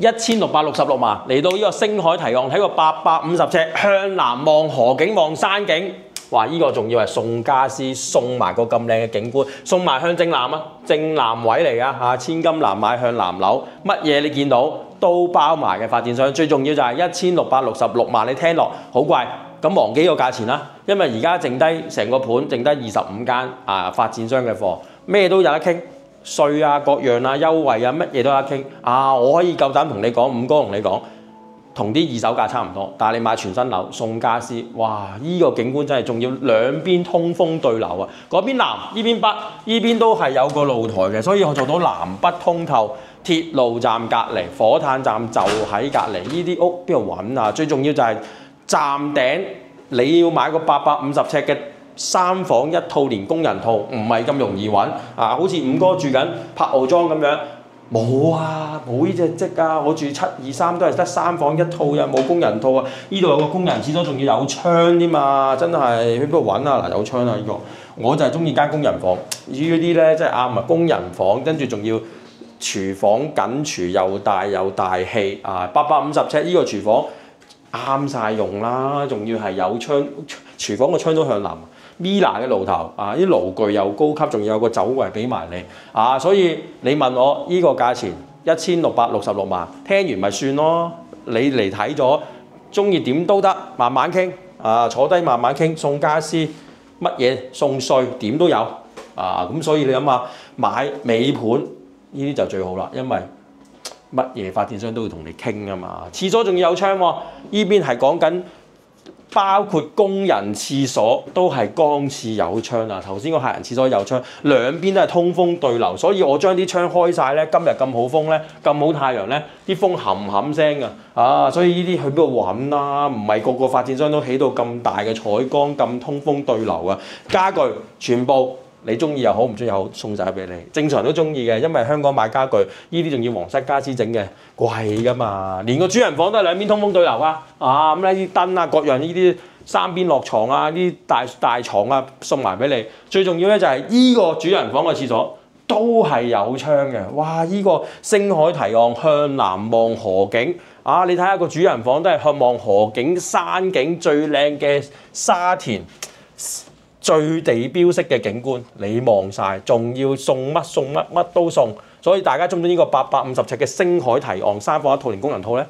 1666萬嚟到呢個星海提案，睇個850尺向南望河景望山景，哇！呢、個仲要係送家私，送埋個咁靚嘅景觀，送埋向正南啊，正南位嚟噶嚇，千金難買向南樓，乜嘢你見到都包埋嘅發展商，最重要就係1666萬，你聽落好貴，咁忘記個價錢啦，因為而家剩低成個盤剩低25間發展商嘅貨，咩都有得傾。稅啊、各樣啊、優惠啊，乜嘢都有得傾啊！我可以夠膽同你講，五哥同你講，同啲二手價差唔多，但係你買全新樓送家私，哇！依、個景觀真係仲要兩邊通風對流啊！嗰邊南，依邊北，依邊都係有個露台嘅，所以我做到南北通透，鐵路站隔離，火炭站就喺隔離，呢啲屋邊度揾啊？最重要就係站頂，你要買個850尺嘅。3房1套連工人套唔係咁容易揾啊！好似五哥住緊柏傲莊咁樣，冇啊，冇呢隻積啊！我住723都係得3房1套呀，冇工人套啊！呢度有個工人廁所，仲要有窗添嘛，真係去邊度揾啊？嗱，有窗啊！呢個我就係中意間工人房，呢啲咧即係啱啊！工人房跟住仲要廚房緊廚又大氣啊！850尺呢個廚房啱晒用啦，仲要係有窗，廚房個窗都向南。Mila 嘅爐頭啊，啲爐具又高級，仲要有個酒櫃俾埋你啊！所以你問我呢個價錢1666萬，聽完咪算咯。你嚟睇咗，中意點都得，慢慢傾啊，坐低慢慢傾，送家私乜嘢送稅點都有啊！咁所以你諗下買尾盤呢啲就最好啦，因為乜嘢發展商都會同你傾啊嘛。廁所仲要有窗喎，呢邊係講緊。包括工人廁所都係乾廁有窗啊！頭先個客人廁所有窗，兩邊都係通風對流，所以我將啲窗開晒咧。今日咁好風咧，咁好太陽咧，啲風冚冚聲啊！所以呢啲去邊度揾啊？唔係個個發展商都起到咁大嘅採光、咁通風對流啊！家具全部你中意又好，唔中意又好，送晒俾你。正常都中意嘅，因為香港買家具呢啲仲要皇室家私整嘅，貴噶嘛。連個主人房都係兩邊通風對流啊！咁咧啲燈啊，各樣呢啲三邊落床啊，啲大床啊送埋俾你。最重要咧就係呢個主人房嘅廁所都係有窗嘅。哇！呢個星海提案向南望河景啊！你睇下個主人房都係向望河景、山景最靚嘅沙田。最地標式嘅景觀，你望晒，仲要送乜送乜，乜都送，所以大家中唔中意呢個850尺嘅星海提案3房1套連工人套呢？